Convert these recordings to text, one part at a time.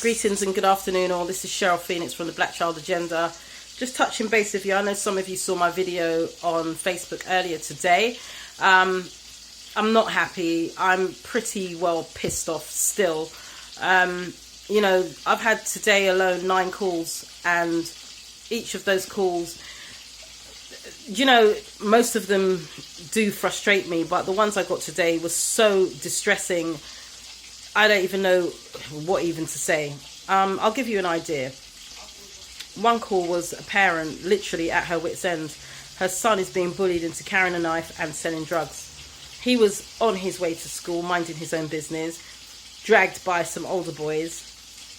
Greetings and good afternoon all. This is Cheryl Phoenix from the Black Child Agenda. Just touching base with you. I know some of you saw my video on Facebook earlier today. I'm not happy. I'm pretty well pissed off still. You know, I've had today alone 9 calls, and each of those calls, you know, most of them do frustrate me, but the ones I got today was so distressing. I don't even know what even to say. I'll give you an idea. One call was a parent literally at her wit's end. Her son is being bullied into carrying a knife and selling drugs. He was on his way to school, minding his own business, dragged by some older boys,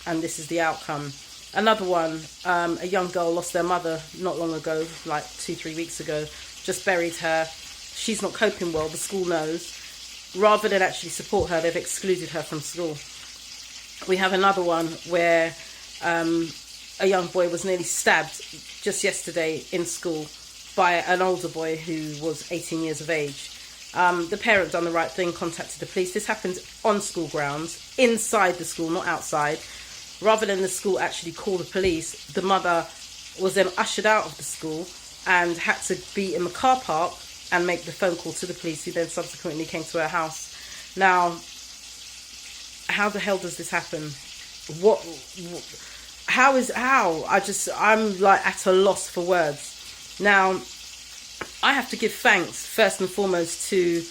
and this is the outcome. Another one, a young girl lost their mother not long ago, like 2-3 weeks ago, just buried her. She's not coping well, the school knows. Rather than actually support her, they've excluded her from school. We have another one where a young boy was nearly stabbed just yesterday in school by an older boy who was 18 years of age. The parent done the right thing, contacted the police. This happened on school grounds, inside the school, not outside. Rather than the school actually call the police, the mother was then ushered out of the school and had to be in the car park and make the phone call to the police, who then subsequently came to her house. Now, how the hell does this happen? How? I'm like at a loss for words. Now, I have to give thanks first and foremost to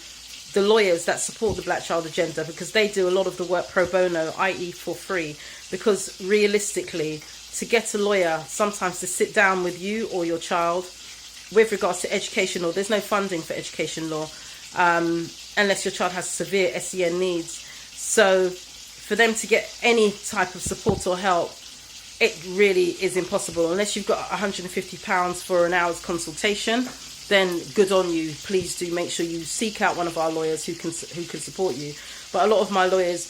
the lawyers that support the Black Child Agenda, because they do a lot of the work pro bono, i.e. for free. Because realistically, to get a lawyer, sometimes to sit down with you or your child with regards to education law, there's no funding for education law unless your child has severe SEN needs. So for them to get any type of support or help, it really is impossible. Unless you've got £150 for an hour's consultation, then good on you. Please do make sure you seek out one of our lawyers who can support you. But a lot of my lawyers,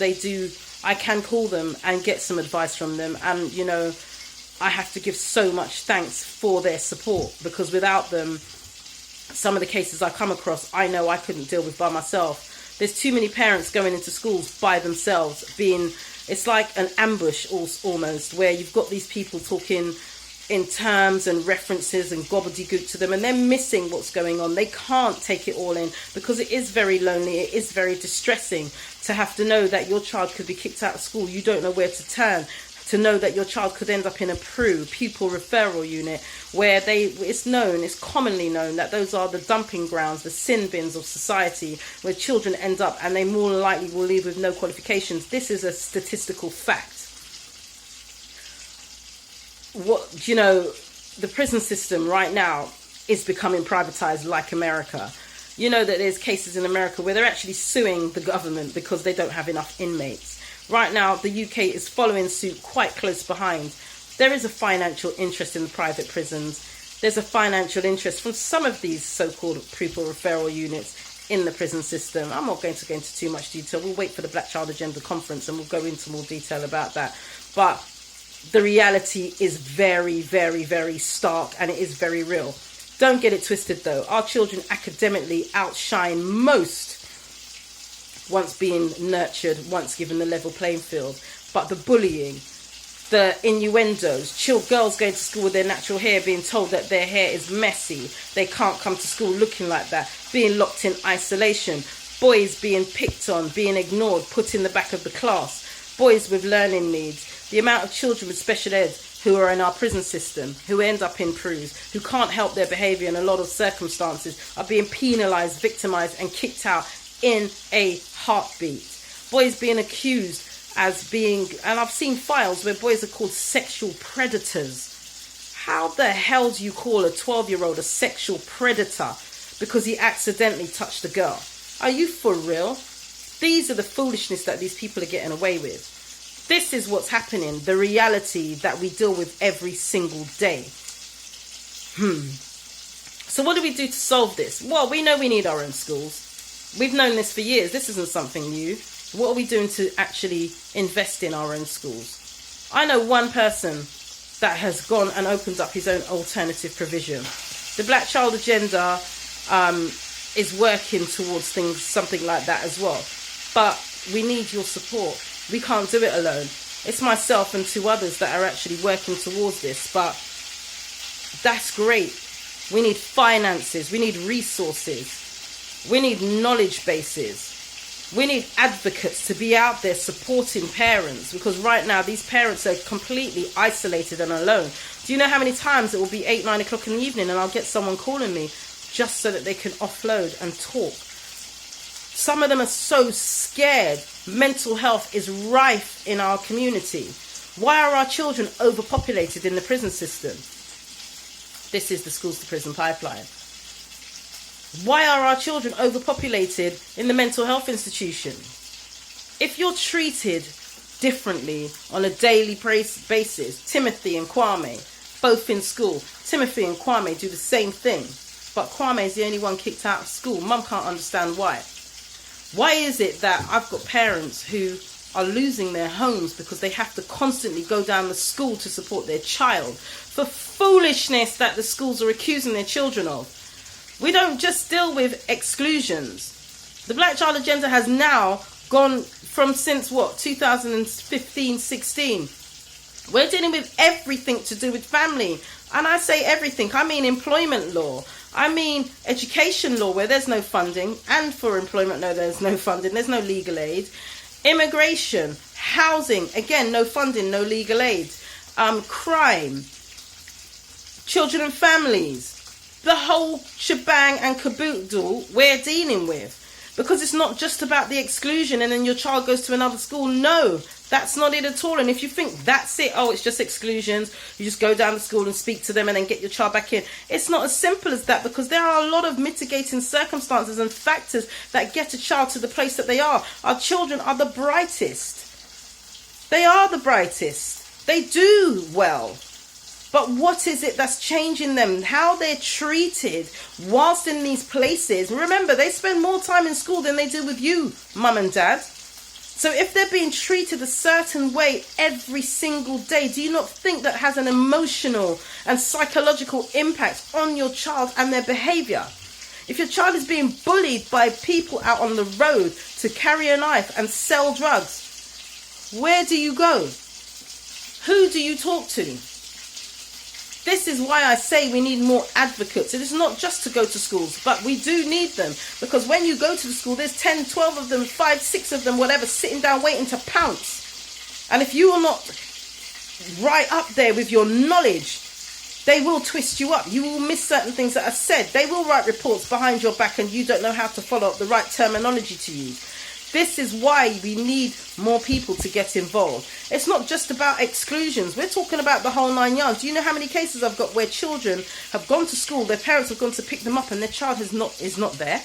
I can call them and get some advice from them, and you know, I have to give so much thanks for their support, because without them, some of the cases I come across, I know I couldn't deal with by myself. There's too many parents going into schools by themselves, it's like an ambush almost, where you've got these people talking in terms and references and gobbledygook to them, and they're missing what's going on. They can't take it all in, because it is very lonely, it is very distressing to have to know that your child could be kicked out of school, you don't know where to turn, to know that your child could end up in a pupil referral unit, where it's commonly known that those are the dumping grounds, the sin bins of society, where children end up, and they more than likely will leave with no qualifications. This is a statistical fact. The prison system right now is becoming privatized like America. You know that there's cases in America where they're actually suing the government because they don't have enough inmates. Right now, the UK is following suit quite close behind. There is a financial interest in the private prisons. There's a financial interest from some of these so-called pupil referral units in the prison system. I'm not going to go into too much detail. We'll wait for the Black Child Agenda conference and we'll go into more detail about that. But the reality is very, very, very stark, and it is very real. Don't get it twisted though. Our children academically outshine most once being nurtured, once given the level playing field. But the bullying, the innuendos, girls going to school with their natural hair being told that their hair is messy, they can't come to school looking like that, being locked in isolation, boys being picked on, being ignored, put in the back of the class, boys with learning needs, the amount of children with special ed who are in our prison system, who end up in PRUs, who can't help their behaviour in a lot of circumstances, are being penalised, victimised and kicked out in a heartbeat. Boys being accused as being, and I've seen files where boys are called sexual predators. How the hell do you call a 12-year-old a sexual predator because he accidentally touched a girl? Are you for real? These are the foolishness that these people are getting away with. This is what's happening, the reality that we deal with every single day. So what do we do to solve this? Well, we know we need our own schools. We've known this for years. This isn't something new. What are we doing to actually invest in our own schools? I know one person that has gone and opened up his own alternative provision. The Black Child Agenda is working towards something like that as well. But we need your support. We can't do it alone. It's myself and 2 others that are actually working towards this, but that's great. We need finances, we need resources, we need knowledge bases. We need advocates to be out there supporting parents, because right now these parents are completely isolated and alone. Do you know how many times it will be 8, 9 o'clock in the evening and I'll get someone calling me just so that they can offload and talk? Some of them are so scared. Mental health is rife in our community. Why are our children overpopulated in the prison system? This is the schools to prison pipeline. Why are our children overpopulated in the mental health institution? If you're treated differently on a daily basis, Timothy and Kwame, both in school, Timothy and Kwame do the same thing, but Kwame is the only one kicked out of school. Mum can't understand why. Why is it that I've got parents who are losing their homes because they have to constantly go down the school to support their child for foolishness that the schools are accusing their children of? We don't just deal with exclusions. The Black Child Agenda has now gone from since 2015-16. We're dealing with everything to do with family. And I say everything. I mean employment law. I mean education law, where there's no funding. And for employment, no, there's no funding. There's no legal aid. Immigration, housing, again, no funding, no legal aid. Crime, children and families. The whole shebang and caboodle we're dealing with. Because it's not just about the exclusion and then your child goes to another school. No, that's not it at all. And if you think that's it, oh, it's just exclusions, you just go down to school and speak to them and then get your child back in. It's not as simple as that, because there are a lot of mitigating circumstances and factors that get a child to the place that they are. Our children are the brightest. They are the brightest. They do well. But what is it that's changing them? How they're treated whilst in these places. Remember, they spend more time in school than they do with you, mum and dad. So if they're being treated a certain way every single day, do you not think that has an emotional and psychological impact on your child and their behaviour? If your child is being bullied by people out on the road to carry a knife and sell drugs, where do you go? Who do you talk to? This is why I say we need more advocates. It is not just to go to schools, but we do need them. Because when you go to the school, there's 10, 12 of them, 5, 6 of them, whatever, sitting down waiting to pounce. And if you are not right up there with your knowledge, they will twist you up. You will miss certain things that are said. They will write reports behind your back and you don't know how to follow up the right terminology to use. This is why we need more people to get involved. It's not just about exclusions. We're talking about the whole 9 yards. Do you know how many cases I've got where children have gone to school, their parents have gone to pick them up and their child is not there,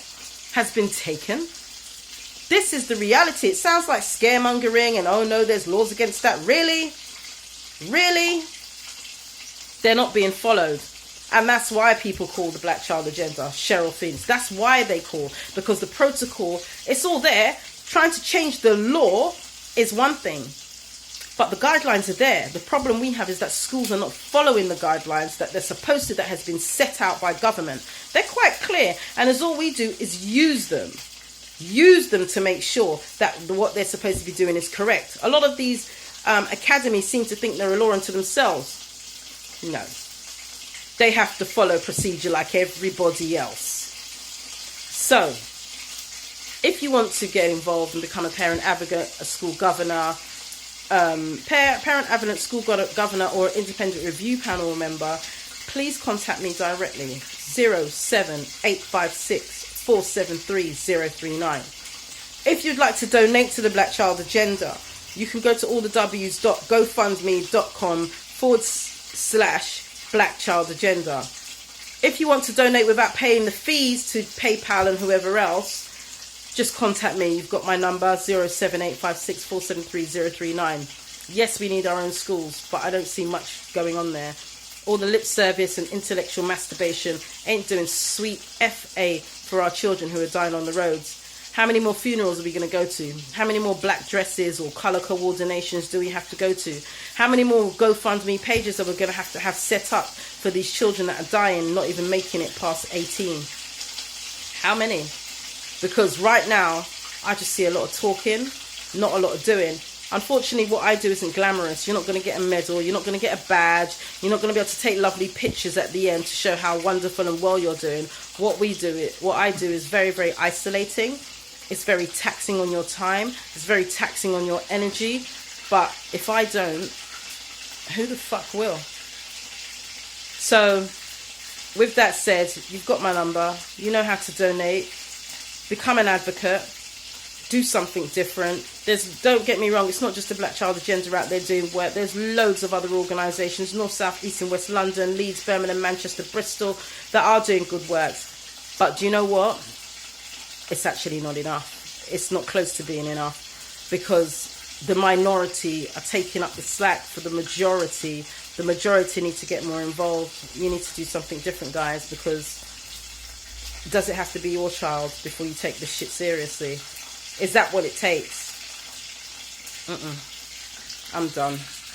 has been taken? This is the reality. It sounds like scaremongering and, oh no, there's laws against that. Really? Really? They're not being followed. And that's why people call the Black Child Agenda Cheryl Fiends. That's why they call, because the protocol, it's all there. Trying to change the law is one thing, but the guidelines are there. The problem we have is that schools are not following the guidelines that they're supposed to, that has been set out by government. They're quite clear, and as all we do is use them to make sure that what they're supposed to be doing is correct. A lot of these academies seem to think they're a law unto themselves. No, they have to follow procedure like everybody else. So if you want to get involved and become a parent advocate, a school governor, parent advocate, school governor, or independent review panel member, please contact me directly. 07856 473 039. If you'd like to donate to the Black Child Agenda, you can go to allthews.gofundme.com/Black Child Agenda. If you want to donate without paying the fees to PayPal and whoever else, just contact me. You've got my number, 07856 473 039. Yes, we need our own schools, but I don't see much going on there. All the lip service and intellectual masturbation ain't doing sweet FA for our children who are dying on the roads. How many more funerals are we going to go to? How many more black dresses or colour coordinations do we have to go to? How many more GoFundMe pages are we going to have set up for these children that are dying, not even making it past 18? How many? Because right now, I just see a lot of talking, not a lot of doing. Unfortunately, what I do isn't glamorous. You're not going to get a medal. You're not going to get a badge. You're not going to be able to take lovely pictures at the end to show how wonderful and well you're doing. What I do is very, very isolating. It's very taxing on your time. It's very taxing on your energy. But if I don't, who the fuck will? So, with that said, you've got my number. You know how to donate. Become an advocate. Do something different. Don't get me wrong, it's not just the Black Child Agenda out there doing work. There's loads of other organisations, North, South, East and West London, Leeds, Birmingham, Manchester, Bristol, that are doing good work. But do you know what? It's actually not enough. It's not close to being enough, because the minority are taking up the slack for the majority. The majority need to get more involved. You need to do something different, guys, because does it have to be your child before you take this shit seriously? Is that what it takes? I'm done.